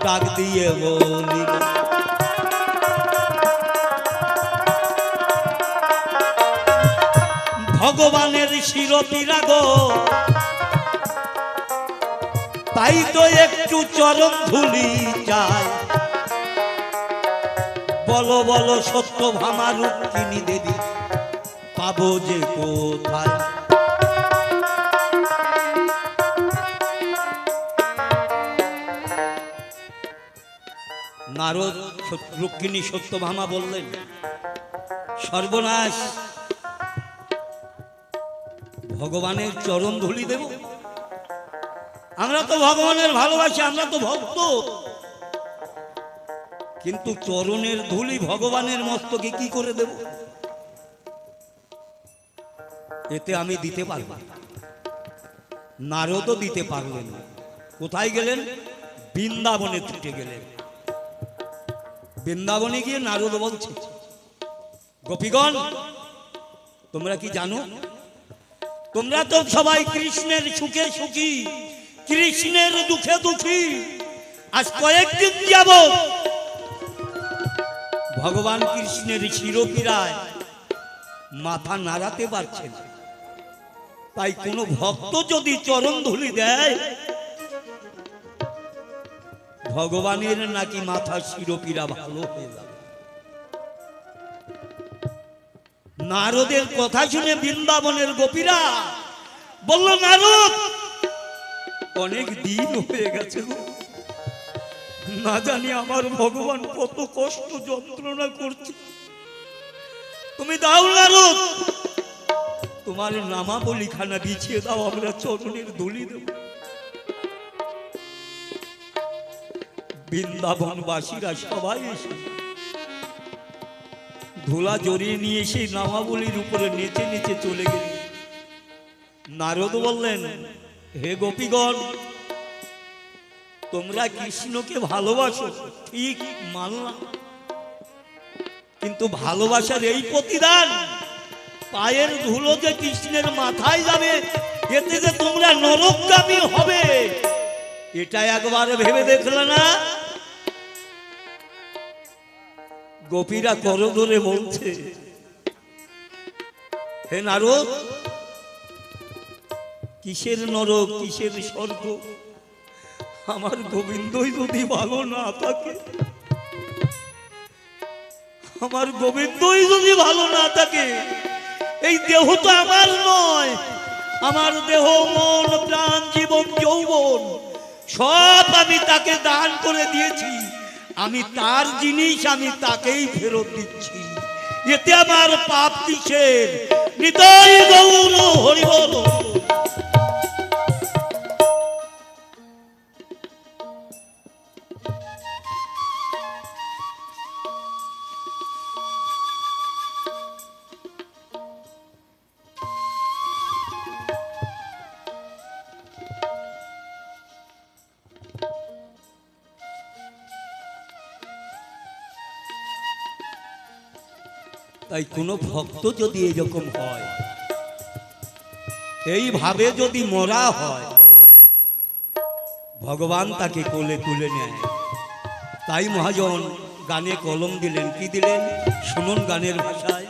ডাক দিয়ে বলিল ভগবানের শিরোপীরা গো, তাই তো একটু চরণ ধুলি চাই। বলো বলো সত্যভামা রুক্মিণী দেবী, পাবো যে কোথায়? নারদ রুক্মিণী সত্যভামা বললেন, সর্বনাশ, ভগবানের চরণ ধুলি দেব? আমরা তো ভগবানের ভালোবাসি, আমরা তো ভক্ত, কিন্তু চরণের ধুলি ভগবানের মস্তকে কি করে দেব? এতে আমি দিতে পারব না। নারদও দিতে পারলেন না। কোথায় গেলেন? বৃন্দাবনে ছুটে গেলেন। বৃন্দাবনে গিয়ে নারদ বলছে, গোপীগণ, তোমরা কি জানো, তোমরা তো সবাই কৃষ্ণের সুখে সুখী, কৃষ্ণের দুঃখে দুঃখী। আজ কয়েকদিন যাবৎ ভগবান কৃষ্ণের শিরোপীরায় মাথা নাড়াতে পারছে না। তাই কোনো ভক্ত যদি চরণ ধুলি দেয়, ভগবানের নাকি মাথা শিরোপীরা ভালো হয়ে যাবে। নারদের কথা শুনে বৃন্দাবনের গোপীরা বলল, নারদ, অনেক দিন হয়ে গেছে গো, না জানি আমার ভগবান কত কষ্ট যন্ত্রণা করছে। তুমি দাও নারদ, তোমার নামাবলিখানা বিছিয়ে দাও, আমরা চরণের ধুলি দেব। বৃন্দাবনবাসীরা সবাই এসে ধুলা জড়িয়ে নিয়ে সেই নামাবলির উপরে নেচে নেচে চলে গেল। নারদ বললেন, হে গোপীগণ, তোমরা কৃষ্ণকে ভালোবাসো, ঠিক মানলাম, কিন্তু ভালোবাসার এই প্রতিদান, পায়ের ধুলো যে কৃষ্ণের মাথায় যাবে, এতে যে তোমরা নরকগামী হবে, এটা একবার ভেবে দেখলে না? গোপীরা করজোরে বলছে, হে নারদ, কিসের নরক, কিসের স্বর্গ? আমার গোবিন্দই যদি ভালো না থাকে, আমার গোবিন্দই যদি ভালো না থাকে, এই দেহ তো আমার নয়। আমার দেহ, মন, প্রাণ, জীবন, যৌবন সব আমি তাকে দান করে দিয়েছি। আমি তার জিনিস, আমি তাকেই ফেরত দিচ্ছি। এতে আমার পাপ কিসের? নিতাই গৌর হরি বল। তাই কোনো ভক্ত যদি এরকম হয়, এইভাবে যদি মরা হয়, ভগবান তাকে কোলে তুলে নেয়। তাই মহাজন গানে কলম দিলেন। কি দিলেন শুনুন গানের ভাষায়।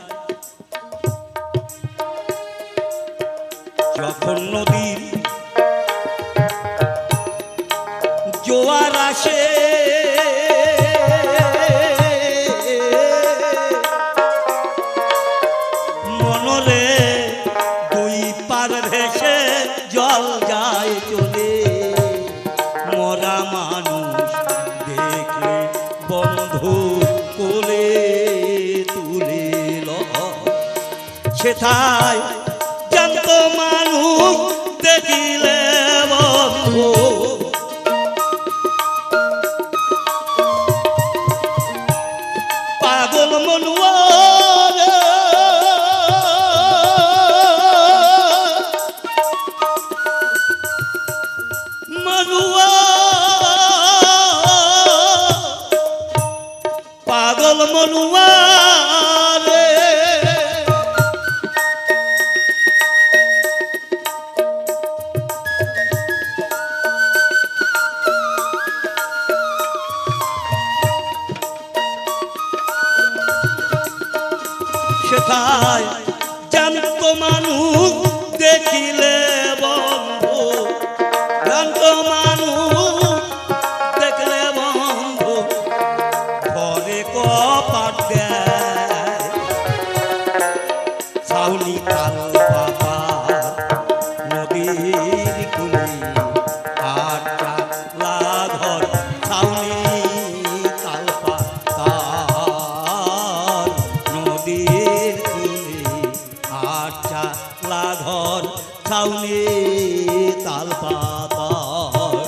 যখন নদীর জোয়ার আসে, মনরে দুই পার ভেসে জল যায় চলে, মরা মানুষ দেখে বন্ধু কোলে তুলে সেথায় জানত মানুষ দেখিলে বন্ধু, পাগল মনুয়া মনুয়া, পাগল মনুয়া রে। গোসাই জ্যান্ত মানুষ দেখিলে বন্ধু, জ্যান্ত মানুষ দেখলে বন্ধু ঘরে কপাট দেয়। ছাউনি কাল বাবা নদীর কুলি আটটা লাঘর, ছাউনি কাল বাবা নদীর কুলি আটটা লাঘর, ছাউনি তাল পাতার।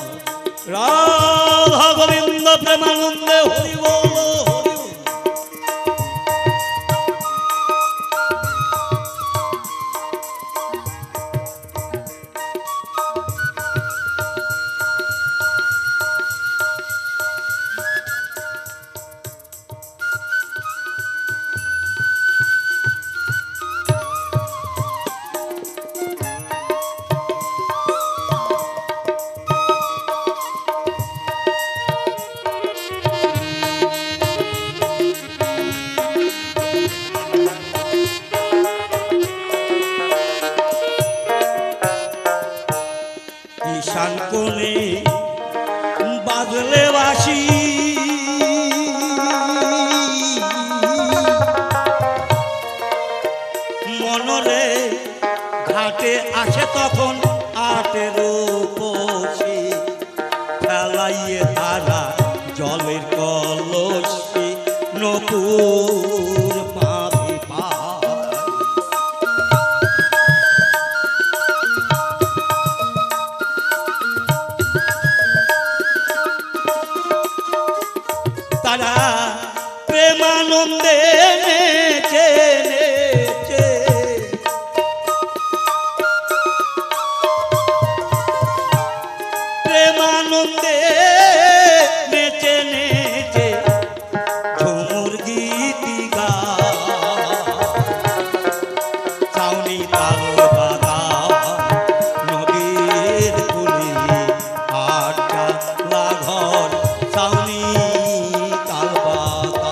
রাধা গোবিন্দ প্রেমানন্দে হরি বল হরি বল। ঈশান কোণে বাজলে বাঁশি, মনরে ঘাটে আসে তখন 18 পশি, ফেলাইয়ে তারা জলের কলসি নপুর পাবে পায়। তারা প্রেমানন্দে নেচে নেচে, প্রেমানন্দে নেচে নেচে ঝুমুর গীতি গায়। ছাউনি তাল বাবা নদীর কুলি আটটা লাঘর, ছাউনি তাল বাবা।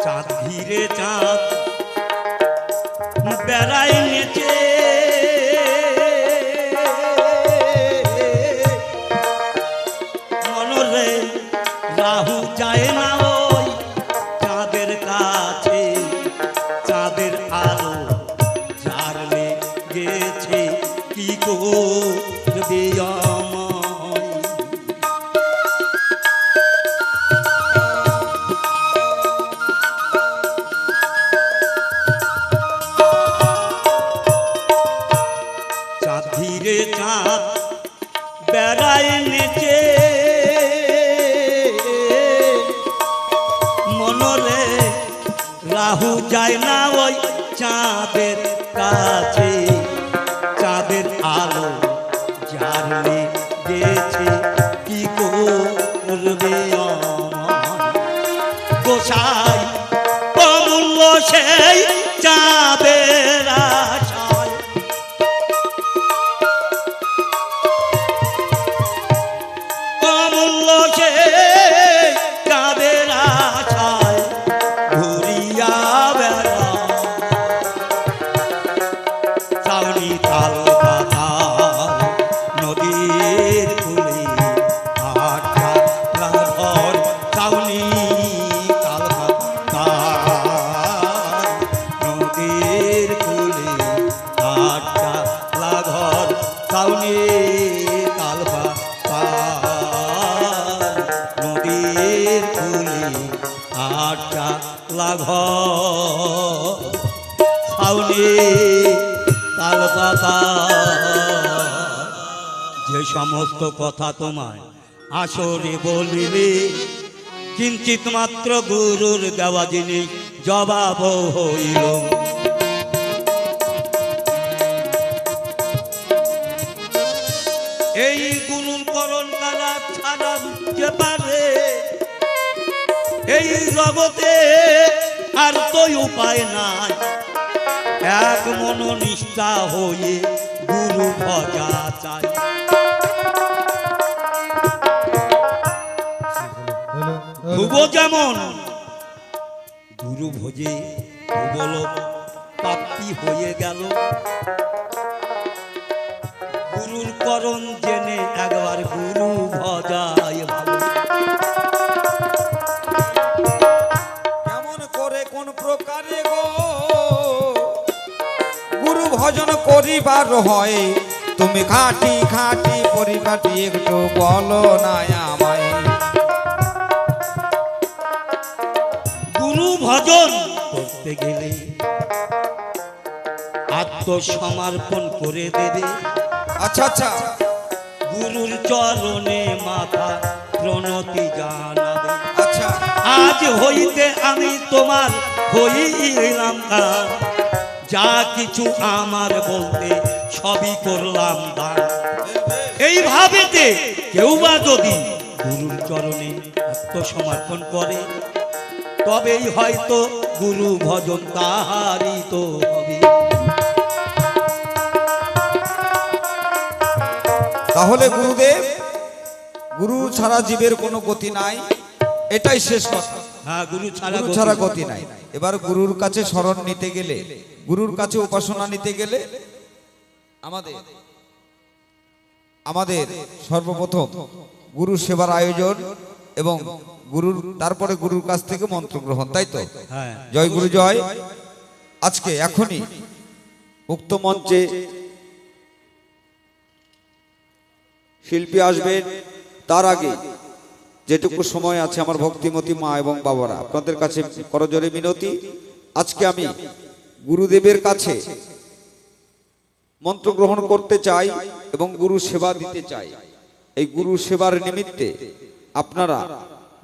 চাঁদ ঘিরে চাঁদ বেড়াই নেচে, মনরে রাহু যায় না ওই চাঁদের কাছে, চাঁদের আলো ঝাড়লে গেছে কি করবে আমায়। চাঁদ ধীরে চাঁদ বেড়ায় নেচে, মনরে রাহু যায় না ওই চাঁদের কাছে, চাঁদের আলো জ্বাললে গেছে কি করবে আমায়। গোসাই অমূল্য সেই চাঁদের আশায়, অমূল্য সেই চাঁদের আশায় ঘুরিয়া বেড়া। ছাউনি তাল পাতার নদীর কুলি আটটা লাঘর, ছাউনি তাল পাতার নদীর কুলি আটটা লাঘর, ছাউনি তাল পাতার নদীর কুলি আটটা লাঘর, ছাউনি তাল পাতা। যে সমস্ত কথা তোমায় আসরে বলিলে, কিঞ্চিত মাত্র গুরুর দেওয়া জিনিস জবাব হইল। আরাম যে পারে এই জগতে আর তো উপায় নাই এক মনোনিষ্ঠা হয়ে গুরু ভজা চাই ধ্রুব যেমন গুরু ভোজে ধ্রুবল প্রাপ্তি হয়ে গেল গুরুর করণ জেনে একবার গুরু ভজায় ভালো কেমন করে কোন প্রকারে গো গুরু ভজন করিবার হয় তুমি খাটি খাটি পরিপাটি একটু বলো না আমায় গুরু ভজন করতে গেলে আত্মসমর্পণ করে দেবে আচ্ছা আচ্ছা গুরুর চরণে মাথা প্রণতি জানাবে আচ্ছা আজ হইতে আমি তোমার হইলাম দান যা কিছু আমার বলতে সবই করলাম দান এইভাবেতে কেউ বা যদি গুরুর চরণে আত্মসমর্পণ করে তবেই হয়তো গুরু ভজন তাহারই তো হবে তাহলে গুরুদেব গুরু ছাড়া জীবের কোনো গতি নাই এটাই শেষ কথা হ্যাঁ গুরু গুরু ছাড়া গতি নাই এবার গুরুর কাছে শরণ নিতে গেলে গুরুর কাছে উপাসনা নিতে গেলে আমাদের আমাদের সর্বপ্রথম গুরু সেবার আয়োজন এবং গুরুর তারপরে গুরুর কাছ থেকে মন্ত্র গ্রহণ তাই তো হ্যাঁ জয় গুরু জয় আজকে এখনই উক্ত মঞ্চে শিল্পী আসবেন তার আগে যেটুকু সময় আছে আমার ভক্তিমতী মা এবং বাবারা আপনাদের কাছে করজোরে মিনতি আজকে আমি গুরুদেবের কাছে মন্ত্র গ্রহণ করতে চাই এবং গুরু সেবা দিতে চাই এই গুরু সেবার নিমিত্তে আপনারা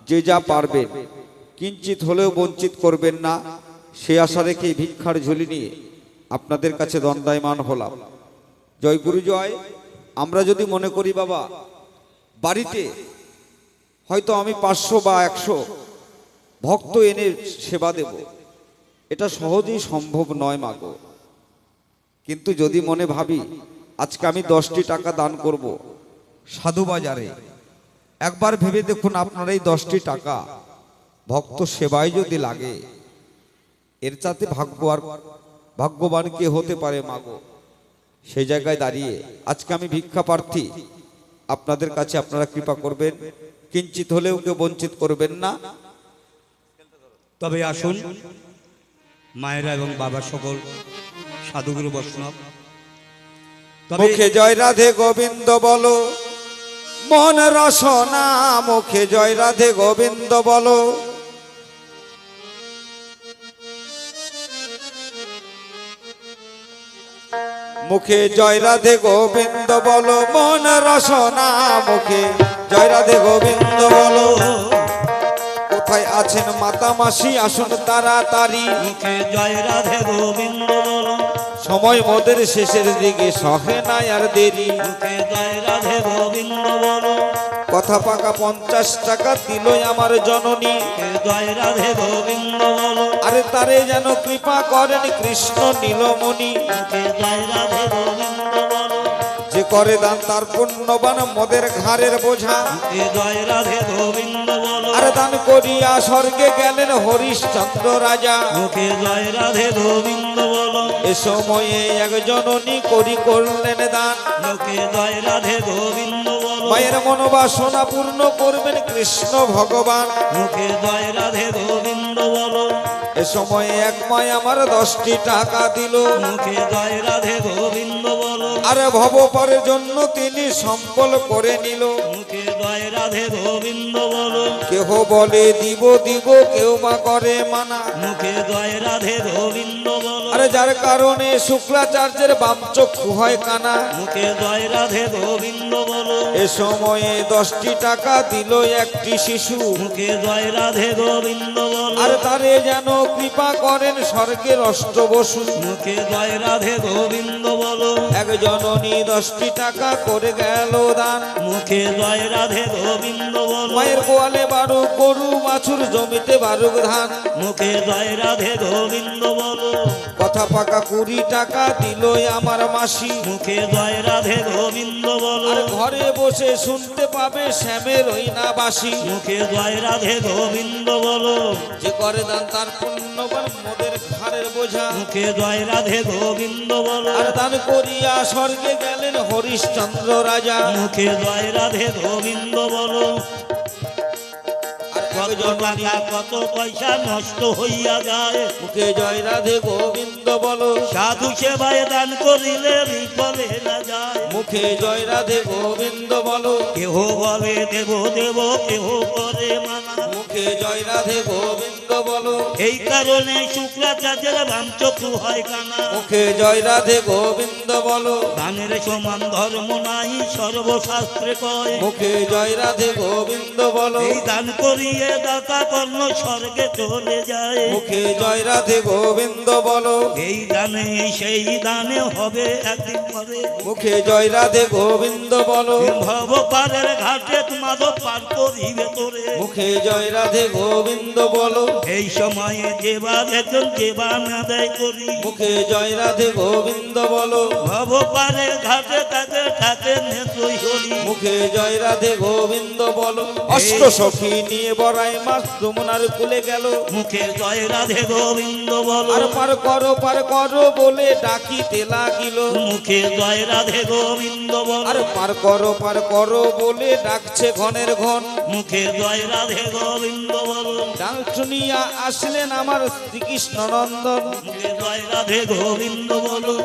যে যা পারবেন কিঞ্চিত হলেও বঞ্চিত করবেন না সে আশা রেখে ভিক্ষার ঝুলি নিয়ে আপনাদের কাছে দণ্ডায়মান হলাম জয় গুরু জয় আমরা যদি মনে করি বাবা বাড়িতে হয়তো আমি 500 বা 100 ভক্ত এনে সেবা দেব এটা সহজেই সম্ভব নয় মাগো কিন্তু যদি মনে ভাবি আজকে আমি 10টি টাকা দান করব সাধু বাজারে একবার ভেবে দেখুন আপনার এই 10টি টাকা ভক্ত সেবায় যদি লাগে এর চাতে ভাগ্যবান কে হতে পারে মাগো সেই জায়গায় দাঁড়িয়ে আজকে আমি ভিক্ষা প্রার্থী আপনাদের কাছে আপনারা কৃপা করবেন কিঞ্চিত হলেও কেউ বঞ্চিত করবেন না তবে আসুন মায়েরা এবং বাবা সকল সাধুগুরু বৈষ্ণব মুখে জয় রাধে গোবিন্দ বলো মন রসনা মুখে জয় রাধে গোবিন্দ বলো মুখে জয় রাধে গোবিন্দ বলো মন রসনা মুখে জয় রাধে গোবিন্দ বলো কোথায় আছেন মাতা মাসি আসুন তাড়াতাড়ি মুখে জয় রাধে গোবিন্দ বলো সময় মোদের শেষের দিকে সহে নাই আর দেরি মুখে জয় রাধে গোবিন্দ বলো কথা পাকা 50 টাকা দিল আমার জননী মুখে জয় রাধে গোবিন্দ বলো আরে তারে যেন কৃপা করেন কৃষ্ণ নীলমণি মুখে জয় রাধে গোবিন্দ বলো যে করে দান তার পুণ্যবান মোদের ঘাড়ের বোঝা মুখে জয় রাধে গোবিন্দ বলো আর দান করিয়া স্বর্গে গেলেন হরিশ্চন্দ্র রাজা মুখে জয় রাধে গোবিন্দ বলো এ সময়ে এক জননী করলেন দান মুখে জয় রাধে গোবিন্দ বলো মায়ের মনোবাসনা পূর্ণ করবেন কৃষ্ণ ভগবান মুখে জয় রাধে গোবিন্দ বলো এ সময়ে এক মায় আমার 10টি টাকা দিল মুখে জয় রাধে গোবিন্দ বলো আর ভবপারের জন্য তিনি সম্বল করে নিল মুখে জয় রাধে গোবিন্দ বলো কেহ বলে দিব দিব কেউ বা করে মানা মুখে জয় রাধে গোবিন্দ বলো আরে যার কারণে শুক্রাচার্যের বাম চক্ষু হয় কানা। মুখে জয় রাধে গোবিন্দ বলো। এ সময়ে 10টি টাকা দিল একটি শিশু। মুখে জয় রাধে গোবিন্দ বলো। আর তারে যেন কৃপা করেন স্বর্গের অষ্টবসু। মুখে জয় রাধে গোবিন্দ বলো। এক জননী 10টি টাকা করে গেল দান। মুখে জয় রাধে গোবিন্দ বলো। মায়ের গোয়ালে বারুক গরু বাছুর জমিতে বারুক ধান। মুখে জয় রাধে গোবিন্দ বলো। কথা পাকা 20 টাকা দিল আমার মাসি। মুখে জয় রাধে গোবিন্দ বলো। আর ঘরে বসে শুনতে পাবে শ্যামের ওই না বাসি। মুখে জয় রাধে গোবিন্দ বলো। যে করে দান তার পুণ্যবান মোদের ঘাড়ের বোঝা। মুখে জয় রাধে গোবিন্দ বলো। আর দান করিয়া স্বর্গে গেলেন হরিশ্চন্দ্র রাজা। মুখে জয় রাধে গোবিন্দ বলো। আর কত টাকা কত পয়সা নষ্ট হইয়া যায়। মুখে জয় রাধে গোবিন্দ বলো। সাধু সেবায় দান করিলে বিফলে না যায়। মুখে জয় রাধে গোবিন্দ বলো। কেহ বলে দেব দেব, কেহ করে মানা। মুখে জয় রাধে গোবিন্দ বলো। এই কারণে শুক্রাচার্যের বাম চক্ষু হয় কানা। মুখে জয় রাধে গোবিন্দ বলো। দানের সমান ধর্ম নাই সর্বশাস্ত্রে কয়। মুখে জয় রাধে গোবিন্দ বলো। এই দান করিয়ে দাতা কর্ণ স্বর্গে চলে যায়। মুখে জয় রাধে গোবিন্দ বলো। এই দানে সেই দানে হবে একদিন পরে। মুখে জয় রাধে গোবিন্দ বলো। ভব পারের ঘাটে মাধব পার করিবে তোরে। মুখে জয় রাধে গোবিন্দ বলো। এই সময়ে যেবার একজন যেবার আদায় করি। মুখে জয় রাধে গোবিন্দ বলো। ভব পারের ঘাটে তাকে থাকে নেত্রই হরি। মুখে জয় রাধে গোবিন্দ বলো। অষ্ট সখী নিয়ে বড়াই মাস যমুনার কুলে গেল। মুখে জয় রাধে গোবিন্দ বলো। আর পার করো বলে ডাকিতে লাগিল। মুখে জয় রাধে গোবিন্দ বলো। আর পার করো বলে ডাকছে ঘনের ঘন। মুখে জয় রাধে গোবিন্দ বলো। ডাক শুনিয়া আসলেন আমার শ্রীকৃষ্ণ নন্দন। মুখে জয় রাধে গোবিন্দ বলো।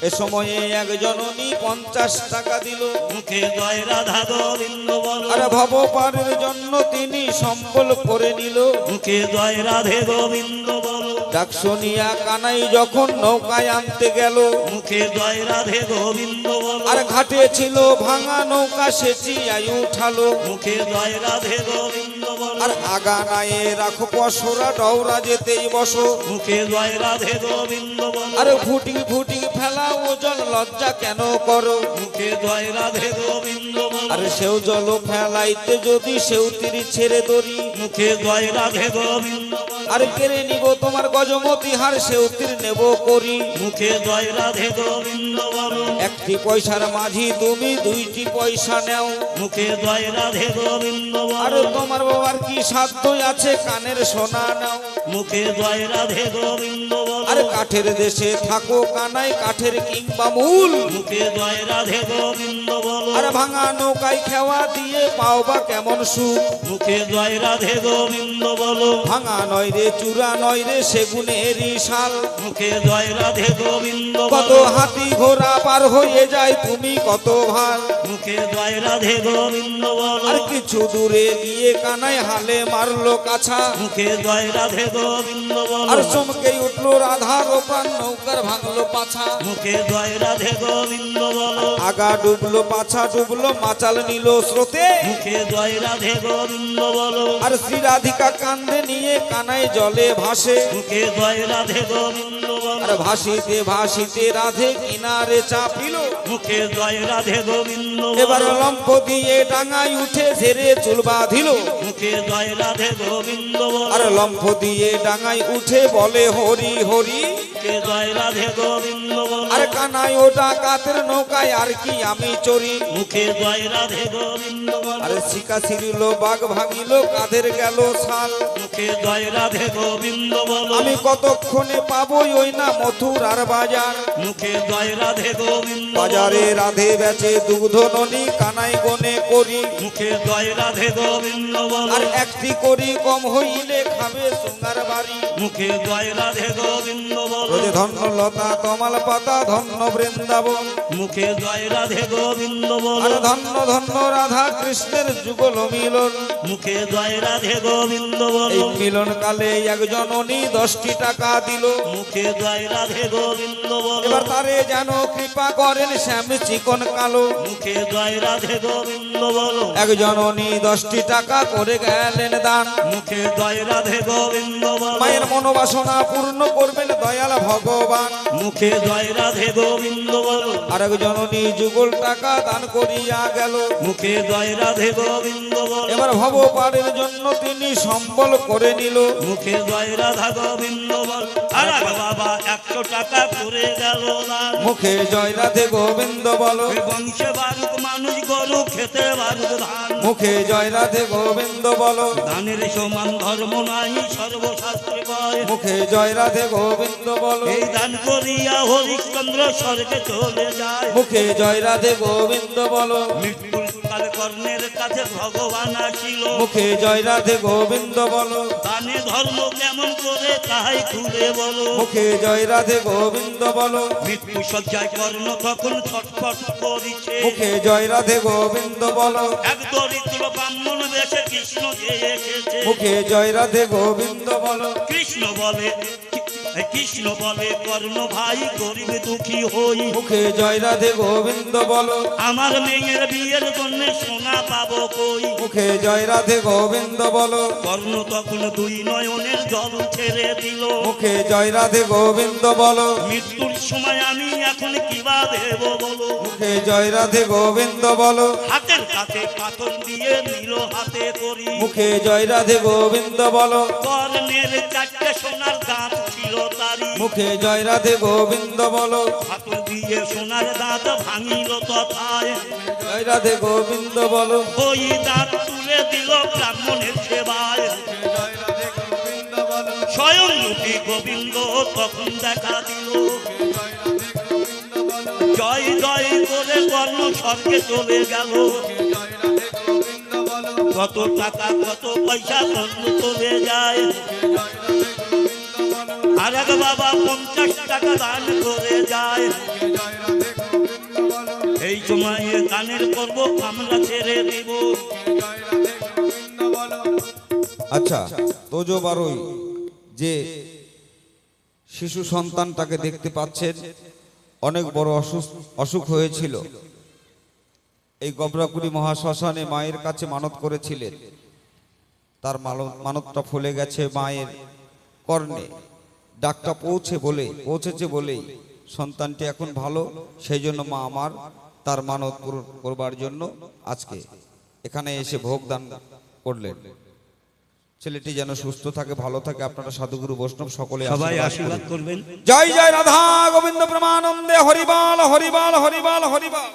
এ সময়ে এক জননী 50 টাকা দিল। মুখে জয় রাধা গোবিন্দ বলো। আর ভব পারের জন্য তিনি সম্বল করে নিল। মুখে জয় রাধে গোবিন্দ বলো। ডাক শুনিয়া কানাই যখন নৌকায় আনতে গেল। মুখে জয় রাধে গোবিন্দ বলো। আর ঘাটে ছিল ভাঙা নৌকা সেচি আয়ু উঠালো। মুখে জয় রাধে গোবিন্দ বলো। আর আগা নায়ে রাখো পশরা ডৌরা যেতেই বসো। মুখে জয় রাধে গোবিন্দ বলো। আর ফুটি ফেলা ওজন লজ্জা কেন করো। মুখে জয় রাধে গোবিন্দ বলো। আর সেও জল ফেলাইতে যদি সেও তীর ছেড়ে দড়ি। মুখে জয় রাধে গোবিন্দ বলো। আর কেড়ে নিব তোমার গজমতি হার সেও তীর নেব করি। মুখে জয় রাধে গোবিন্দ বলো। একটি পয়সার মাঝি তুমি 2টি পয়সা নেও। মুখে জয় রাধে গোবিন্দ আর বলো। তোমার বাবার কি সাধ্য আছে কানের সোনা নাও। মুখে জয় রাধে গোবিন্দ বলো। আর কাঠের দেশে থাকো কানাই কাঠের কিংবা মূল। মুখে জয় রাধে গোবিন্দ বলো। আর ভাঙা নৌকায় খেওয়া দিয়ে পাও বা কেমন সুখ। মুখে জয় রাধে গোবিন্দ বলো। ভাঙা নয় রে চূড়া নয় রে সেগুনেরই শাল। মুখে জয় রাধে গোবিন্দ কত বলো। হাতি ঘোড়া পার হয়ে যায় তুমি কত ভাল। মুখে জয় রাধে গোবিন্দ বলো। আর কিছু দূরে গিয়ে কানাই হালে মারলো কাছা। মুখে জয় রাধে গোবিন্দ আর বলো। চমকে উঠলো রাধার ও প্রাণ নৌকার ভাঙলো পাছা। মুখে জয় রাধে গোবিন্দ বলো। আগা ডুবলো পাছা ডুবলো মাচাল নিল স্রোতে। মুখে জয় রাধে গোবিন্দ বলো। আর শ্রী রাধিকা কান্দে নিয়ে কানাই জলে ভাসে। মুখে জয় রাধে গোবিন্দ বলো। আর ভাসিতে রাধে কিনারে চাপিল। মুখে জয় রাধে গোবিন্দ এবার বলো। লম্ফ দিয়ে ডাঙায় উঠে ঝেড়ে চুল বাঁধিল। মুখে জয় রাধে গোবিন্দ বলো। আর লম্ফ দিয়ে ডাঙায় উঠে বলে হরি হরি। মুখে জয় রাধে গোবিন্দ বলো। আর কানাই ও ডাকাতের নৌকায় আর কি আমি চড়ি। মুখে জয় রাধে গোবিন্দ বলো। আর শিকা ছিড়িল বাঘ ভাঙিল কাঁধের গেল শাল। মুখে জয় রাধে গোবিন্দ বলো। আমি কতক্ষণে পাবো ওই না মথুরার বাজার। মুখে জয় রাধে গোবিন্দ বাজারে বলো। রাধে বেচে দুগ্ধ ননি কানাই গনে করি। মুখে জয় রাধে গোবিন্দ বলো। আর একটি করি কম হইলে খাবে সোনার বাড়ি। মুখে জয় রাধে গোবিন্দ বলো। বলো রোজে ধন্য লতা কমল পাতা ধন্য বৃন্দাবন মুখে জয় রাধে গোবিন্দ বলো আর ধন্য ধন্য রাধা কৃষ্ণের যুগল মিলন মুখে জয় রাধে গোবিন্দ এই বলো মিলন কালে এক জননী 10টি টাকা দিল মুখে জয় রাধে গোবিন্দ বলো এবার তারে যেন কৃপা করেন শ্যাম চিকন কালো মুখে জয় রাধে গোবিন্দ বলো এক জননী 10টি টাকা করে গেলেন দান মুখে জয় রাধে গোবিন্দ বলো মায়ের মনোবাসনা পূর্ণ করবেন দয়াল ভগবান মুখে জয় রাধে গোবিন্দ বলো আর এক জননী যুগল টাকা দান করিয়া গেল মুখে জয় রাধে গোবিন্দ বলো এবার ভব পারের জন্য তিনি সম্বল করে নিল মুখে জয় রাধা গোবিন্দ বল আর এক বাবা 100 টাকা করে গেল দান মুখে জয় রাধে গোবিন্দ বলো ওই বংশে বারুক মানুষ গরু খেতে বারুক ধান মুখে জয় রাধে গোবিন্দ বলো ধানের সমান ধর্ম নাই সর্বশাস্ত্রে কয় মুখে জয় রাধে গোবিন্দ বলো এই দান করিয়া হরিশ্চন্দ্র স্বর্গে চলে যায় মুখে জয় রাধে গোবিন্দ বলো মৃত্যুর কালে কর্ণের কাছে ভগবান আসিল মুখে জয় রাধে গোবিন্দ বলো দানে ধর্ম কেমন করে তাহাই খুলে বলো মুখে জয় রাধে গোবিন্দ বলো মৃত্যু সজ্জায় কর্ণ তখন ছটফট করিছে মুখে জয় রাধে গোবিন্দ বলো এক দরিদ্র ব্রাহ্মণ বেশে কৃষ্ণ যে এসেছে মুখে জয় রাধে গোবিন্দ বলো কৃষ্ণ বলে কর্ণ ভাই গরিব দুঃখী হই মুখে জয় রাধে গোবিন্দ বলো আমার মেয়ের বিয়ের জন্য সোনা পাবো কই মুখে জয় রাধে গোবিন্দ বলো কর্ণ তখন 2 নয়নের জল ছেড়ে দিল মুখে জয় রাধে গোবিন্দ বলো মৃত্যুর সময় আমি এখন কিবা দেব বলো মুখে জয় রাধে গোবিন্দ বলো হাতের কাছে পাথর দিয়ে নিল হাতে করি মুখে জয় রাধে গোবিন্দ বলো কর্ণের 4টে সোনার দাঁত ছিল তারি মুখে জয় রাধে গোবিন্দ বলো পাথর দিয়ে সোনার দাঁত ভাঙিল তথায় জয় রাধে গোবিন্দ বলো ওই দাঁত তুলে দিল ব্রাহ্মণের সেবায় স্বয়ং রূপী গোবিন্দ তখন দেখা দিল জয় জয় করে কর্ণ স্বর্গে চলে গেল কত টাকা কত পয়সা কর্ণ চলে যায় আর এক বাবা 50 টাকা দান করে যায় এই সময়ে দানের পর্ব আমরা ছেড়ে দিব আচ্ছা তোজো বারোই যে শিশু সন্তানটাকে দেখতে পাচ্ছেন অনেক বড় অসুখ হয়েছিল এই গবরাকুড়ি মহাশ্মশানে মায়ের কাছে মানত করেছিলেন তার মানতটা ফলে গেছে মায়ের কর্ণে ডাকটা পৌঁছেছে বলেই সন্তানটি এখন ভালো সেই জন্য মা আমার তার মানত পূরণ করবার জন্য আজকে এখানে এসে ভোগ দান করলেন ছেলেটি যেন সুস্থ থাকে ভালো থাকে আপনারা সাধুগুরু বৈষ্ণব সকলে সবাই আশীর্বাদ করবেন জয় জয় রাধা গোবিন্দ প্রেমানন্দে হরিবাল হরিবাল হরিবাল হরিবাল